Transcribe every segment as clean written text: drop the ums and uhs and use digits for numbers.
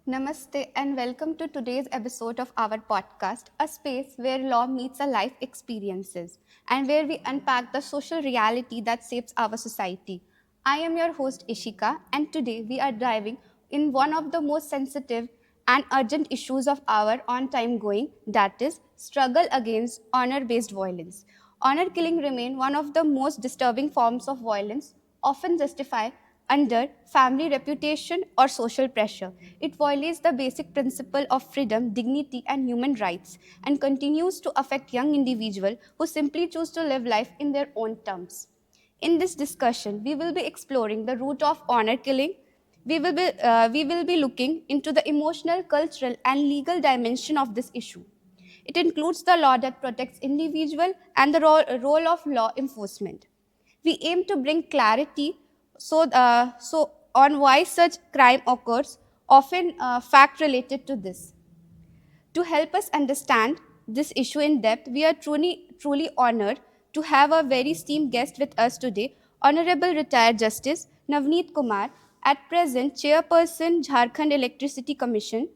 Namaste and welcome to today's episode of our podcast, a space where law meets our life experiences and where we unpack the social reality that shapes our society. I am your host Ishika, and today we are diving in one of the most sensitive and urgent issues of our on time going, that is struggle against honor based violence. Honor killing remain one of the most disturbing forms of violence, often justified under family reputation or social pressure. It violates the basic principle of freedom, dignity, and human rights and continues to affect young individuals who simply choose to live life in their own terms. In this discussion, we will be exploring the root of honor killing. We will be looking into the emotional, cultural, and legal dimension of this issue. It includes the law that protects individual and the role of law enforcement. We aim to bring clarity so on why such crime occurs, often fact related to this. To help us understand this issue in depth, we are truly honored to have a very esteemed guest with us today, Honorable Retired Justice Navneet Kumar, at present Chairperson Jharkhand Electricity Commission.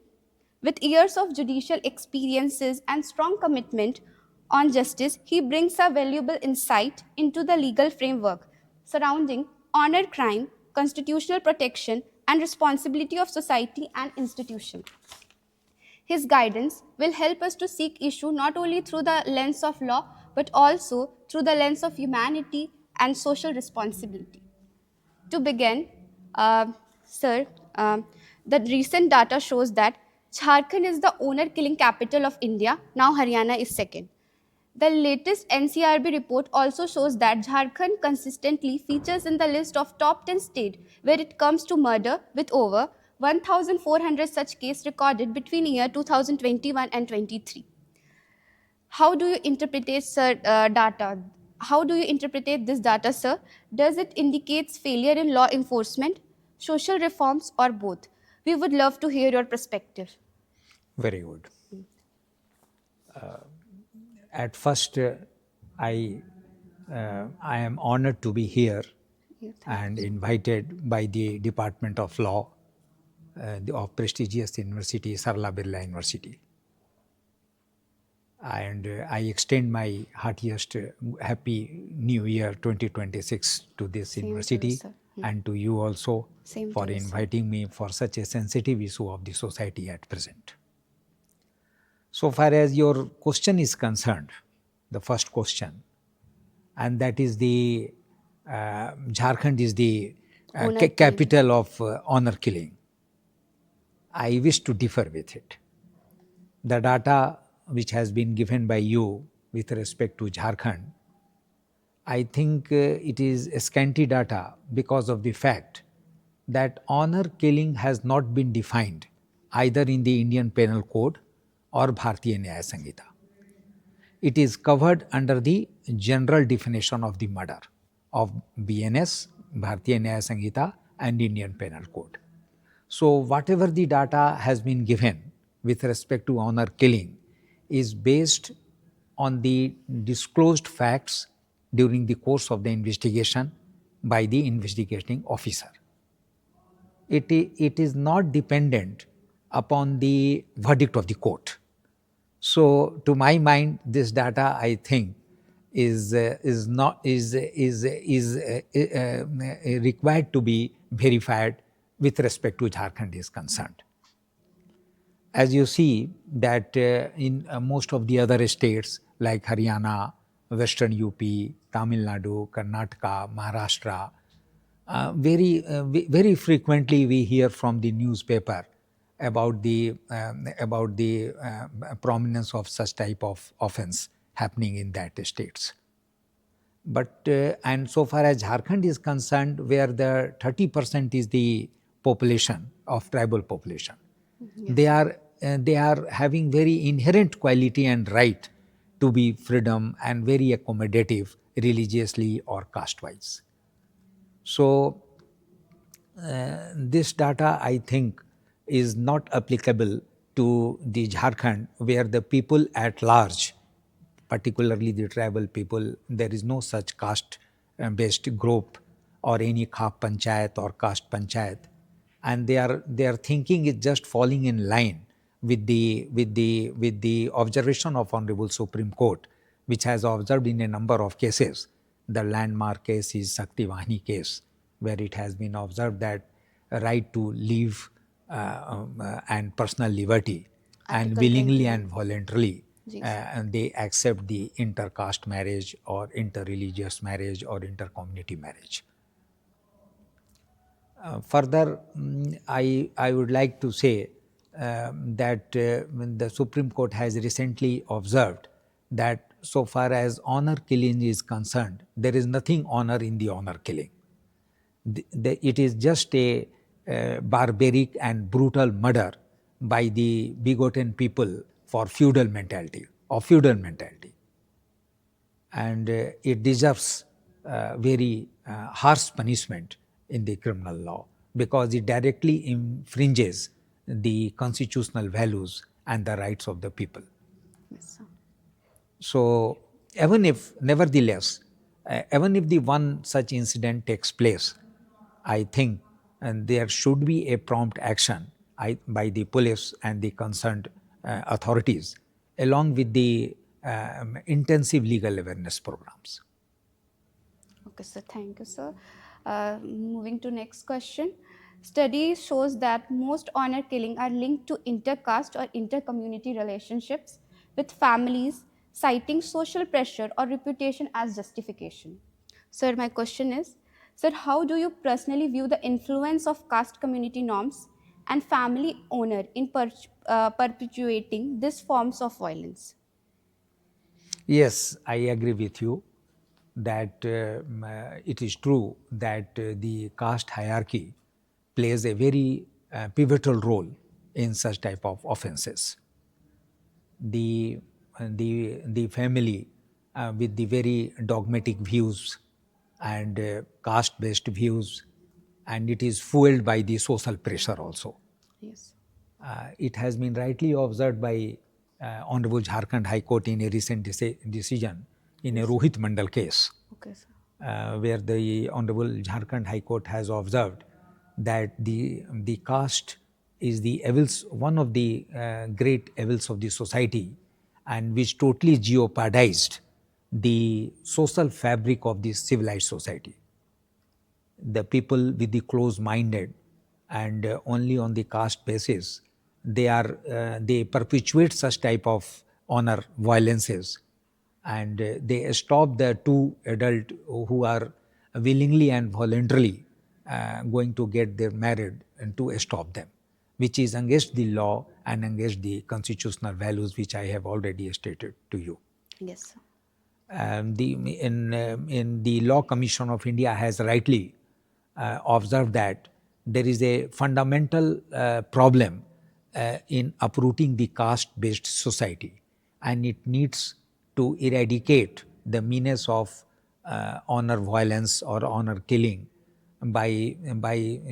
With years of judicial experiences and strong commitment on justice, he brings a valuable insight into the legal framework surrounding honor crime, constitutional protection, and responsibility of society and institution. His guidance will help us to seek issue not only through the lens of law but also through the lens of humanity and social responsibility. To begin, uh, sir, the recent data shows that Jharkhand is the owner killing capital of India. Now Haryana is second. The latest NCRB report also shows that Jharkhand consistently features in the list of top 10 states where it comes to murder, with over 1,400 such cases recorded between year 2021 and 23. How do you interpret data? How do you interpret this data, sir? Does it indicate failure in law enforcement, social reforms, or both? We would love to hear your perspective. Very good. At first, I I am honored to be here Yeah, and invited by the Department of Law of prestigious university, Sarla Birla University. And I extend my heartiest Happy New Year 2026 to this same to you, university sir. and to you also Same to for you, sir. inviting me for such a sensitive issue of the society at present. So far as your question is concerned, the first question, and that is the Jharkhand is the Honor killing. capital of honor killing. I wish to differ with it. The data which has been given by you with respect to Jharkhand, I think it is scanty data because of the fact that honor killing has not been defined either in the Indian Penal Code or Bharatiya Nyaya Sanhita. It is covered under the general definition of the murder of BNS, Bharatiya Nyaya Sanhita, and Indian Penal Code. So, whatever the data has been given with respect to honor killing is based on the disclosed facts during the course of the investigation by the investigating officer. It is not dependent upon the verdict of the court. So, to my mind, this data I think is not required to be verified with respect to Jharkhand is concerned. As you see that in most of the other states like Haryana, Western UP, Tamil Nadu, Karnataka, Maharashtra, very frequently we hear from the newspaper about the prominence of such type of offense happening in that states. But and so far as Jharkhand is concerned, where the 30% is the population of tribal population, Yes, they sir. are they are having very inherent quality and right to be freedom and very accommodative religiously or caste wise. So this data I think is not applicable to the Jharkhand where the people at large, particularly the tribal people, there is no such caste based group or any Khap Panchayat or caste Panchayat. and their thinking is just falling in line with the observation of Honorable Supreme Court, which has observed in a number of cases. The landmark case is Sakti Vahini case, where it has been observed that a right to live and personal liberty, and Article willingly 21. and voluntarily Ji, sir. and they accept the intercaste marriage or interreligious marriage or intercommunity marriage. Further, I would like to say that when the Supreme Court has recently observed that so far as honor killing is concerned, there is nothing honor in the honor killing. It is just a barbaric and brutal murder by the begotten people for feudal mentality, of feudal mentality. And it deserves very harsh punishment in the criminal law, because it directly infringes the constitutional values and the rights of the people. Yes, sir. So, even if, nevertheless, even if the one such incident takes place, I think and there should be a prompt action by the police and the concerned authorities, along with the intensive legal awareness programs. Okay, sir. Thank you, sir. Moving to next question. Study shows that most honor killing are linked to intercaste or intercommunity relationships with families, citing social pressure or reputation as justification. Sir, my question is, sir, how do you personally view the influence of caste community norms and family honor in perpetuating these forms of violence? Yes, I agree with you that it is true that the caste hierarchy plays a very pivotal role in such type of offenses. The family with the very dogmatic views and caste based views, and it is fueled by the social pressure also. Yes. It has been rightly observed by Honorable Jharkhand High Court in a recent decision in a Yes. Rohit Mandal case, Okay, sir. where the Honorable Jharkhand High Court has observed that the caste is the evils, one of the great evils of the society, and which totally jeopardized the social fabric of the civilized society. The people with the close minded and only on the caste basis, they perpetuate such type of honor violences, and they stop the two adult who are willingly and voluntarily going to get their married, and to stop them, which is against the law and against the constitutional values which I have already stated to you. Yes, sir. In the Law Commission of India has rightly observed that there is a fundamental problem in uprooting the caste-based society, and it needs to eradicate the menace of honor violence or honor killing by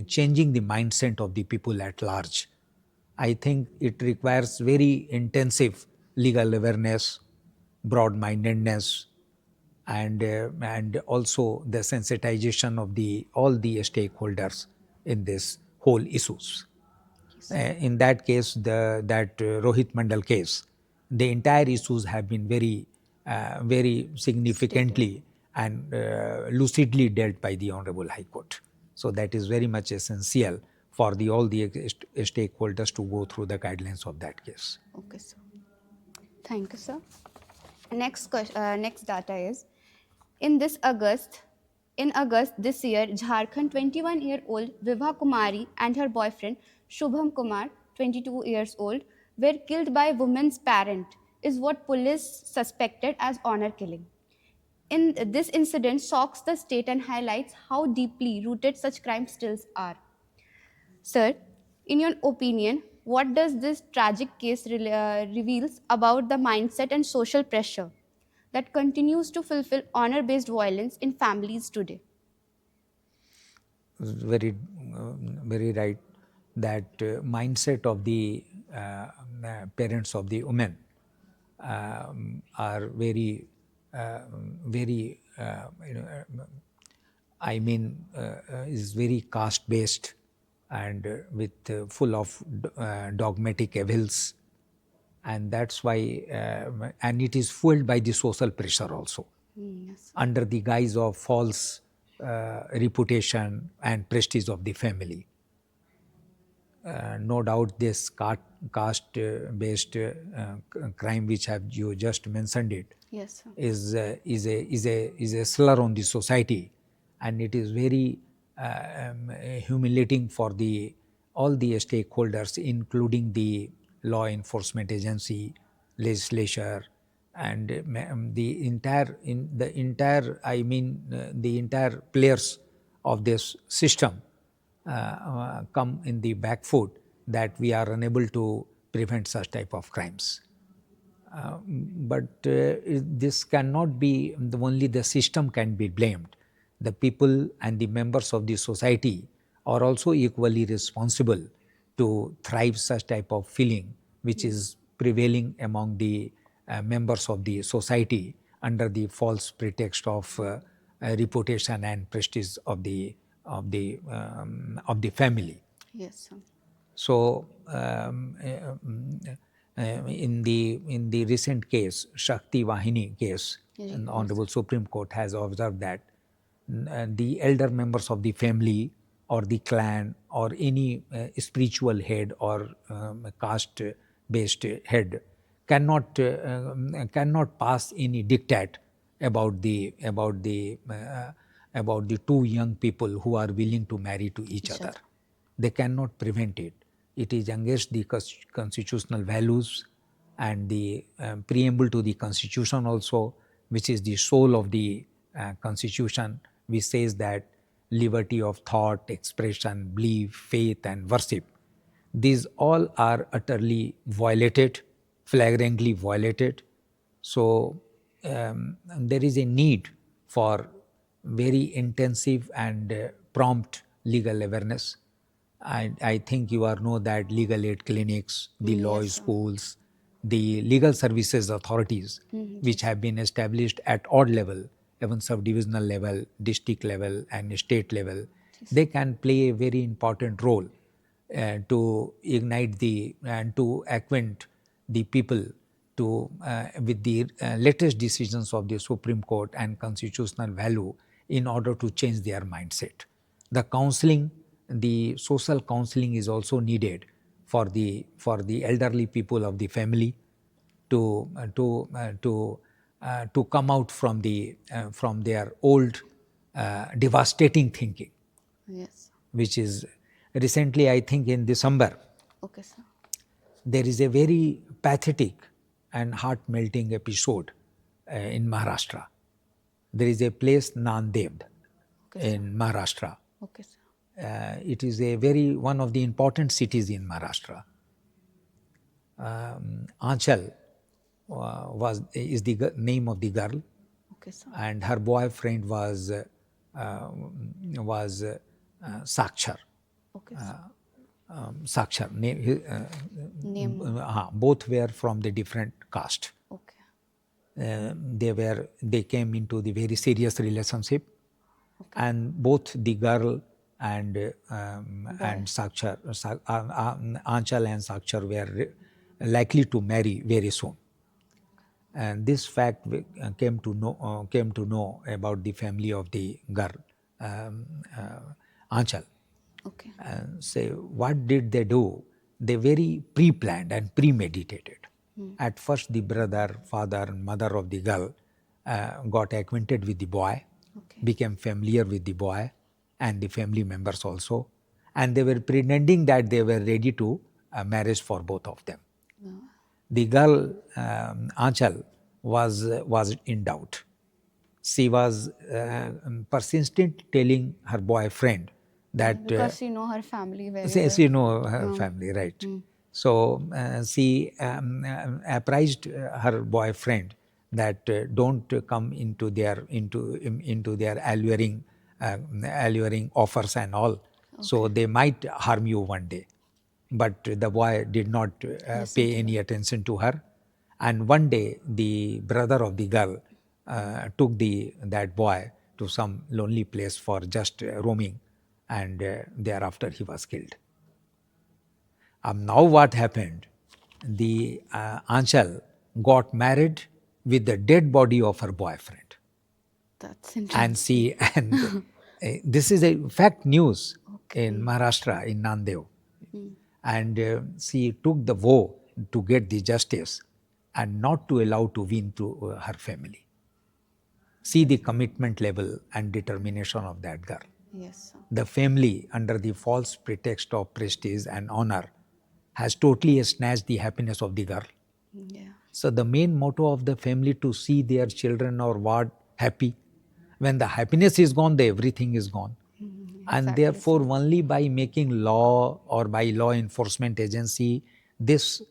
changing the mindset of the people at large. I think it requires very intensive legal awareness, broad mindedness, and also the sensitization of the all the stakeholders in this whole issues. Yes. In that case, that Rohit Mandal case, the entire issues have been very Stated. significantly and lucidly dealt by the Honorable High Court. So that is very much essential for the all the stakeholders to go through the guidelines of that case. Okay, sir. Thank you, sir. Next data is in this August. In August this year, Jharkhand 21-year-old Vibha Kumari and her boyfriend Shubham Kumar, 22 years old, were killed by woman's parent, is what police suspected as honor killing. In this incident shocks the state and highlights how deeply rooted such crimes still are. Sir, in your opinion, what does this tragic case reveals about the mindset and social pressure that continues to fulfill honor-based violence in families today? Very, very right. That mindset of the parents of the women are very, very, I mean, is very caste based, and with full of dogmatic evils, and that's why and it is fueled by the social pressure also, Yes. under the guise of false reputation and prestige of the family. No doubt this caste based crime which have you just mentioned it Yes, sir. is a slur on the society, and it is very humiliating for the all the stakeholders, including the law enforcement agency, legislature, and the entire I mean the entire players of this system come in the back foot, that we are unable to prevent such type of crimes. But this cannot be only the system can be blamed. The people and the members of the society are also equally responsible to thrive such type of feeling which Yes. is prevailing among the members of the society under the false pretext of reputation and prestige of the family. Yes, sir. So, in the recent case, Shakti Vahini case, an Yes. Honorable Supreme Court has observed that the elder members of the family or the clan or any spiritual head or caste based head cannot pass any diktat about the two young people who are willing to marry to each Each other. other. They cannot prevent it. It is against the constitutional values and the preamble to the constitution also, which is the soul of the constitution, which says that liberty of thought, expression, belief, faith, and worship, these all are utterly violated, flagrantly violated. So there is a need for very intensive and prompt legal awareness. I think you are know that legal aid clinics, the law Yes, sir. schools, the legal services authorities, which Yes. have been established at odd level, even sub-divisional level, district level, and state level, Yes. they can play a very important role to ignite the and to acquaint the people to with the latest decisions of the Supreme Court and constitutional value in order to change their mindset. The counseling, the social counseling is also needed for the elderly people of the family to to come out from their old devastating thinking, Yes. which is recently, I think in December, Okay, sir. there is a very pathetic and heart melting episode in Maharashtra. There is a place Nanded Okay, sir. in Maharashtra. Okay, sir. It is a very one of the important cities in Maharashtra. Anchal was is the name of the girl, Okay, sir. and her boyfriend was Sakshar. Okay, sir. Sakshar. Name. Both were from the different caste. Okay. They came into the very serious relationship, Okay. and both the girl and Boy. Sakshar, Anchal and Sakshar were likely to marry very soon. And this fact came to know about the family of the girl, Anchal. Okay. And say, what did they do? They very pre-planned and premeditated. At first, the brother, father, and mother of the girl got acquainted with the boy, Okay. became familiar with the boy and the family members also, and they were pretending that they were ready to marriage for both of them. The girl, Anchal, was in doubt. She was persistent telling her boyfriend that Because she know her family very Yes, well. you know her family, right? So she apprised her boyfriend that don't come into their alluring offers and all. So Okay. they might harm you one day. But the boy did not Listen pay to any her. attention to her. And one day, the brother of the girl took that boy to some lonely place for just roaming, and thereafter he was killed. Now what happened? The Anchal got married with the dead body of her boyfriend, That's and interesting. she and this is a fact news in Okay. Maharashtra in Nandeo, Mm. and she took the vow to get the justice and not to allow to win to her family. See the commitment level and determination of that girl. Yes, sir. The family, under the false pretext of prestige and honor, has totally snatched the happiness of the girl. Yeah. So the main motto of the family to see their children or ward happy. When the happiness is gone, the everything is gone. And Exactly, therefore, sir. only by making law or by law enforcement agency, this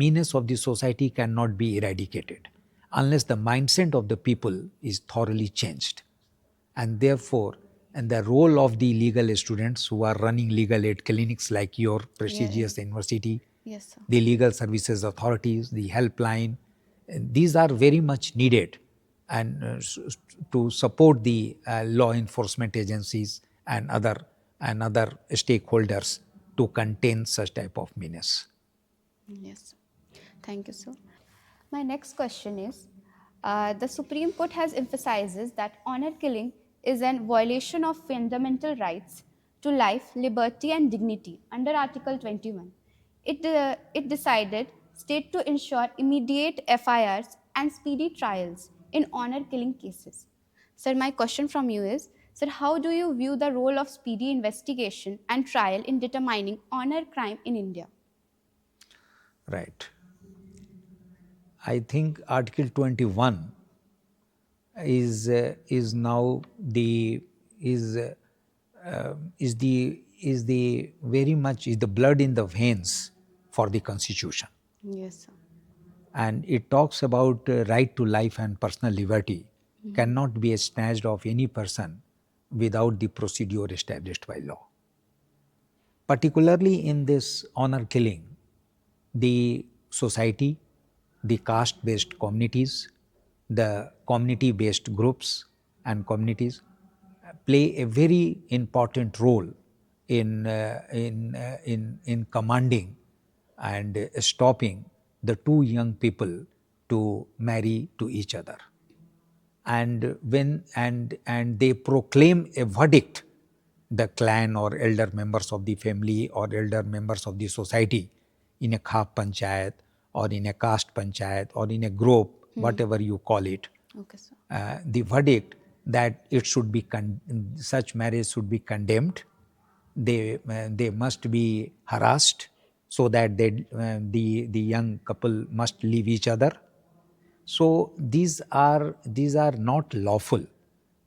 meanness of the society cannot be eradicated unless the mindset of the people is thoroughly changed. And therefore, and the role of the legal students who are running legal aid clinics like your Yeah, yeah. prestigious university, Yes, sir. the legal services authorities, the helpline, these are very much needed and to support the law enforcement agencies and other stakeholders to contain such type of menace. Yes. Thank you, sir. My next question is the Supreme Court has emphasizes that honor killing is a violation of fundamental rights to life, liberty, and dignity under Article 21. It decided state to ensure immediate FIRs and speedy trials in honor killing cases. Sir, my question from you is, sir, how do you view the role of speedy investigation and trial in determining honor crime in India? Right. I think Article 21 is now the is is the very much is the blood in the veins for the constitution, Yes, sir. and it talks about right to life and personal liberty cannot be snatched of any person without the procedure established by law. Particularly in this honor killing, the society, the caste based communities, the community based groups and communities play a very important role in commanding and stopping the two young people to marry to each other. And when and they proclaim a verdict, the clan or elder members of the family or elder members of the society, in a khap panchayat or in a caste panchayat or in a group, whatever you call it, Okay, sir. the verdict that it should be such marriage should be condemned. They must be harassed so that the young couple must leave each other. So these are not lawful,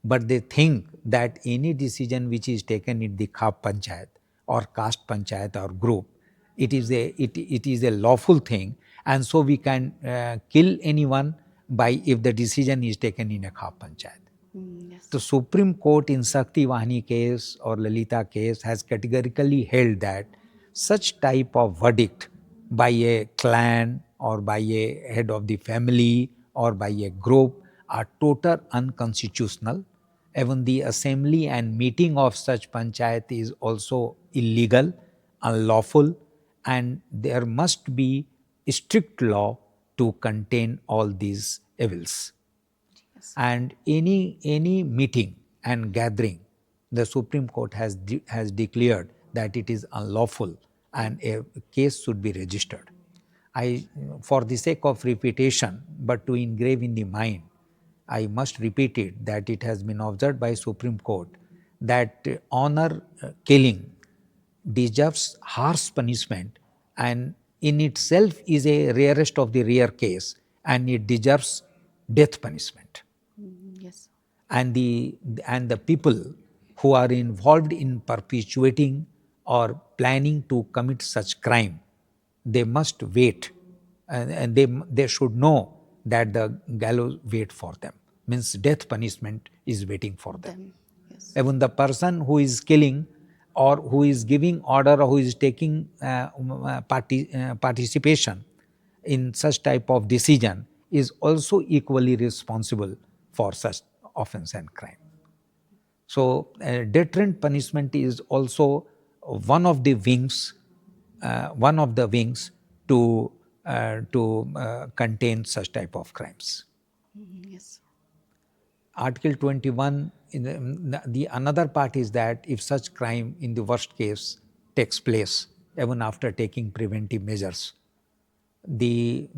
but they think that any decision which is taken in the khap panchayat or caste panchayat or group, it is a lawful thing, and so we can kill anyone by if the decision is taken in a khap panchayat. Yes, The sir. Supreme Court in Sakti Vahini case or Lalita case has categorically held that such type of verdict by a clan or by a head of the family or by a group are total unconstitutional. Even the assembly and meeting of such panchayat is also illegal, unlawful, and there must be strict law to contain all these evils. Yes, sir. And any meeting and gathering, the Supreme Court has declared that it is unlawful and a case should be registered. I, for the sake of repetition, but to engrave in the mind, I must repeat it that it has been observed by Supreme Court that honor killing deserves harsh punishment and in itself is a rarest of the rare case, and it deserves death punishment. Yes, sir. And the people who are involved in perpetuating or planning to commit such crime, they must wait, and they should know that the gallows wait for them, means death punishment is waiting for them. Them. Yes. Even the person who is killing or who is giving order or who is taking participation in such type of decision is also equally responsible for such offense and crime. So, deterrent punishment is also one of the wings, to contain such type of crimes. Yes. Article 21, the another part is that if such crime in the worst case takes place, even after taking preventive measures, the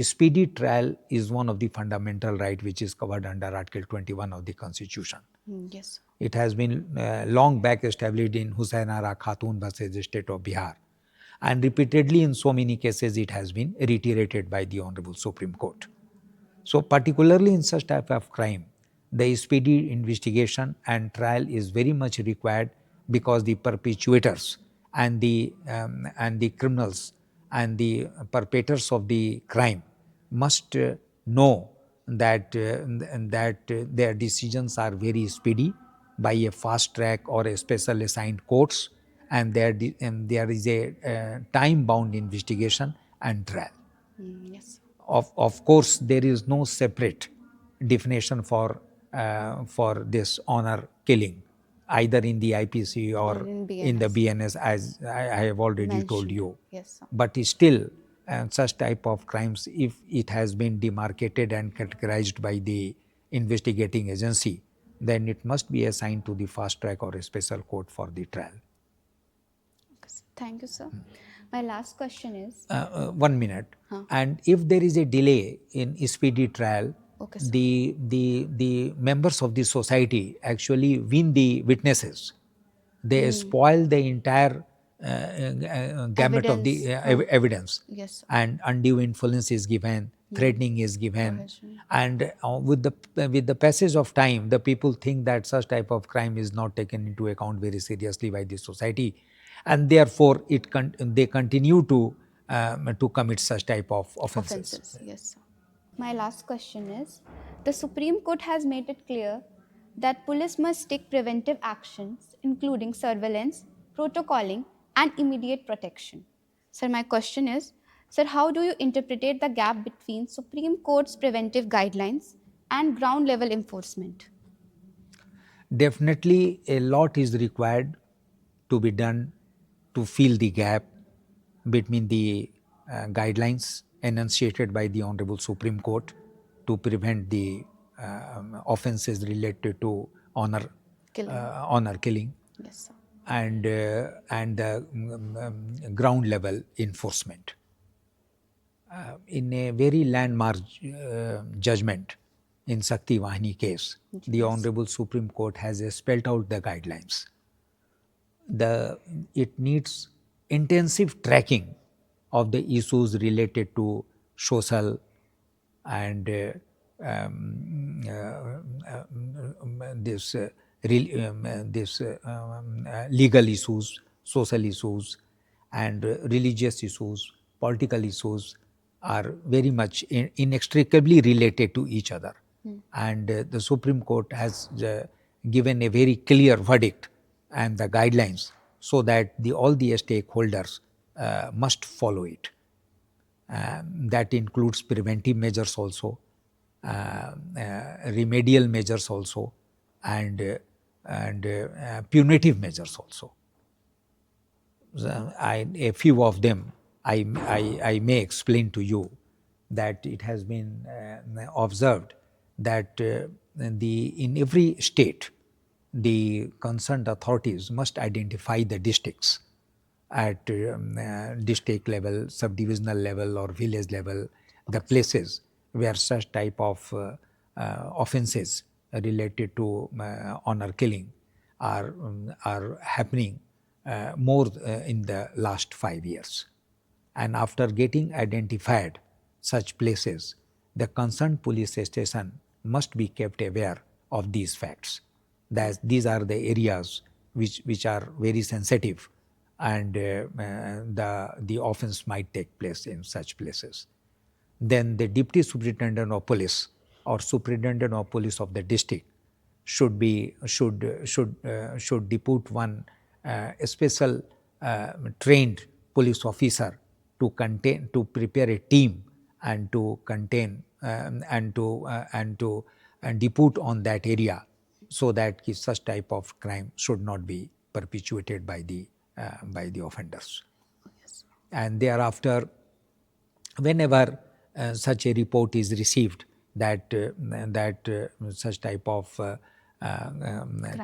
speedy trial is one of the fundamental right which is covered under Article 21 of the Constitution. Yes. It has been long back established in Hussain Ara Khatun versus the state of Bihar, and repeatedly in so many cases it has been reiterated by the Honorable Supreme Court. So, particularly in such type of crime, the speedy investigation and trial is very much required, because the perpetrators and the criminals and the perpetrators of the crime must know that their decisions are very speedy by a fast track or a special assigned courts, and there is a time bound investigation and trial. Yes. Of course, there is no separate definition for this honor killing, either in the IPC Or or in in the BNS BNS, as I have already told mentioned. you. Yes, sir. But still, such type of crimes, if it has been demarcated and categorized by the investigating agency, then it must be assigned to the fast track or a special court for the trial. Okay, sir. Thank you, sir. My last question is, 1 minute. huh. And if there is a delay in speedy trial, Okay, sir. the members of the society actually win the witnesses. They spoil the entire gamut of Evidence. the Huh. evidence, Yes, sir. and undue influence is given, threatening is given, Coercion. and with the passage of time, the people think that such type of crime is not taken into account very seriously by the society, and therefore they continue to commit such type of offenses. Offenses. Yes, sir. My last question is, the Supreme Court has made it clear that police must take preventive actions, including surveillance, protocoling, and immediate protection. Sir, my question is, sir, how do you interpret the gap between Supreme Court's preventive guidelines and ground level enforcement? Definitely, a lot is required to be done to fill the gap between the guidelines enunciated by the Honorable Supreme Court to prevent the offenses related to honor Killing. honor killing, Yes, sir. and the ground level enforcement. In a very landmark judgment in Sakti Vahini case, the Yes. Honorable Supreme Court has spelled out the guidelines. It needs intensive tracking of the issues related to social and legal issues, social issues, and religious issues, political issues are very much inextricably related to each other. And the Supreme Court has given a very clear verdict and the guidelines, so that all the stakeholders must follow it. That includes preventive measures also, remedial measures also, and punitive measures also. A few of them I may explain to you. That it has been observed that in every state, the concerned authorities must identify the districts at district level, subdivisional level, or village level, the places where such type of offenses related to honor killing are happening more in the last 5 years. And after getting identified such places, the concerned police station must be kept aware of these facts. That these are the areas which are very sensitive, and the offense might take place in such places. Then the deputy superintendent of police or superintendent of police of the district should depute one special trained police officer to prepare a team and to contain and to depute on that area so that such type of crime should not be perpetuated by the offenders. Yes. And thereafter, whenever such a report is received that such type of Crime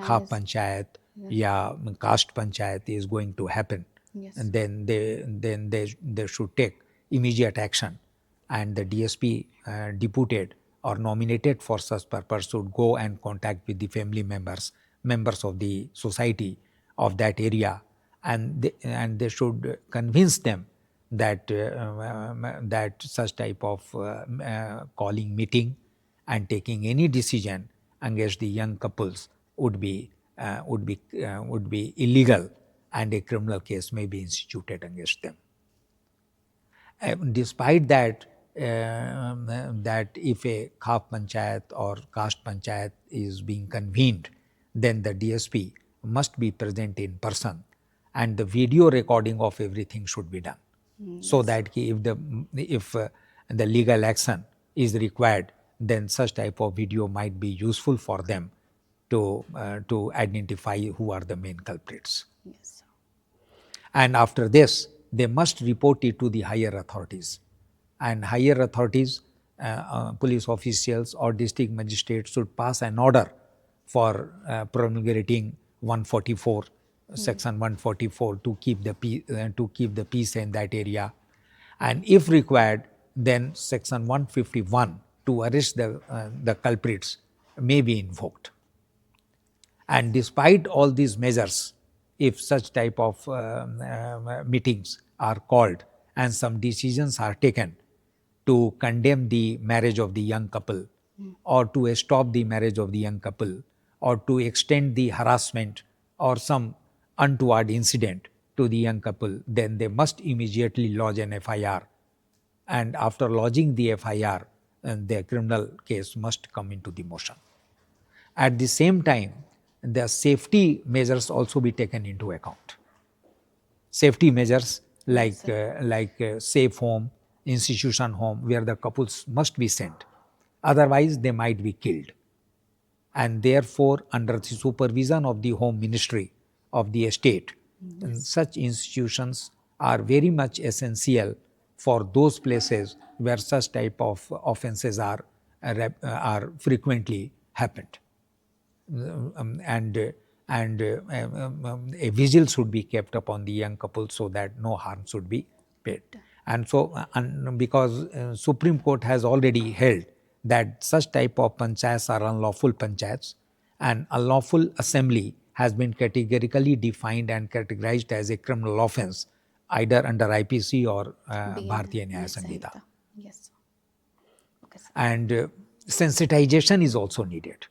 khap is. panchayat Yes. ya caste panchayat is going to happen, Yes. and then they should take immediate action, and the DSP deputed or nominated for such purpose should go and contact with the family members of the society of that area, and they should convince them that that such type of calling meeting and taking any decision against the young couples would be illegal, and a criminal case may be instituted against them. Despite that, that if a khap panchayat or caste panchayat is being convened, then the DSP must be present in person, and the video recording of everything should be done, so Yes. that if the legal action is required, then such type of video might be useful for them to identify who are the main culprits. Yes. And after this, they must report it to the higher authorities. And higher authorities, police officials or district magistrates should pass an order for promulgating 144, section 144, to keep the peace in that area. And if required, then section 151 to arrest the culprits may be invoked. And despite all these measures, if such type of meetings are called and some decisions are taken to condemn the marriage of the young couple, or to stop the marriage of the young couple, or to extend the harassment or some untoward incident to the young couple, then they must immediately lodge an FIR. And after lodging the FIR, the criminal case must come into the motion. At the same time, the safety measures also be taken into account. Safety measures Yes, like sir. safe home, institution home, where the couples must be sent. Otherwise, they might be killed. And therefore, under the supervision of the Home Ministry of the state, Yes. such institutions are very much essential for those places where such type of offences are frequently happened. And a vigil should be kept upon the young couple so that no harm should be paid. And so, because Supreme Court has already held that such type of panchayats are unlawful panchayats, and unlawful assembly has been categorically defined and categorized as a criminal offence, either under IPC or BN. Bharatiya Nyaya Yes, Sanhita. Sangeeta. Yes. Okay, sir. And sensitization is also needed.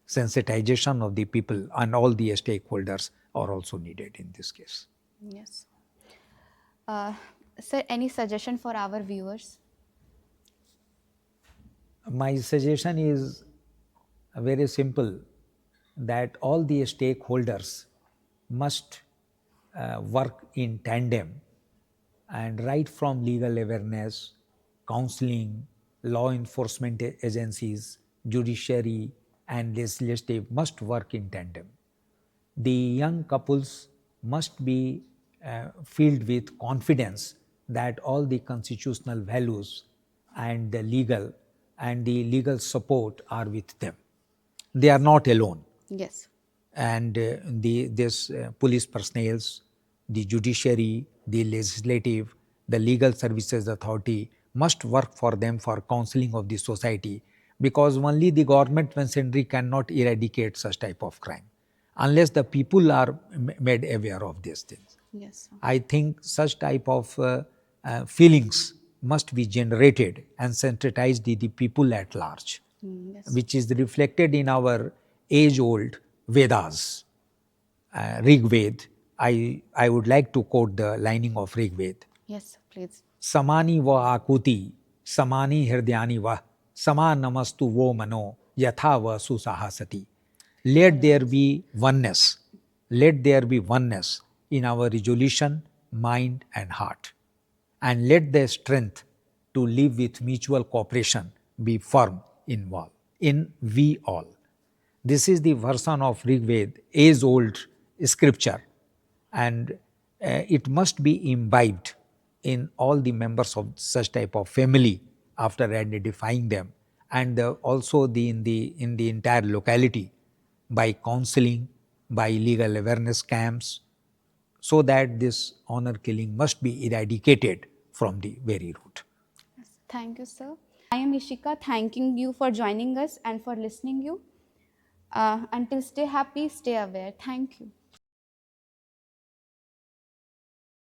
Sensitization of the people and all the stakeholders are also needed in this case. Yes. Uh, Sir, any suggestion for our viewers? My suggestion is very simple, that all the stakeholders must work in tandem, and right from legal awareness, counseling, law enforcement agencies, judiciary, and legislative must work in tandem. The young couples must be filled with confidence that all the constitutional values and the legal support are with them. They are not alone. Yes. And this police personnel, the judiciary, the legislative, the legal services authority must work for them for counseling of the society, because only the government machinery cannot eradicate such type of crime unless the people are made aware of these things. Yes, sir. I think such type of feelings must be generated and sensitized the people at large, Yes. which is reflected in our age-old Vedas. Rig Ved, I would like to quote the lining of Rig Ved. Yes, please. Samani va akuti, samani hirdayani va, sama namastu vo mano, yatha va susahasati. Let Very there well said. be oneness. Let there be oneness in our resolution, mind, and heart. And let the strength to live with mutual cooperation be firm in we all. This is the version of Rig Veda, age old scripture, and it must be imbibed in all the members of such type of family after identifying them, and also in the entire locality by counseling, by legal awareness camps, so that this honor killing must be eradicated from the very root. Thank you, sir. I am Ishika, thanking you for joining us and for listening you. Until stay happy, stay aware. Thank you.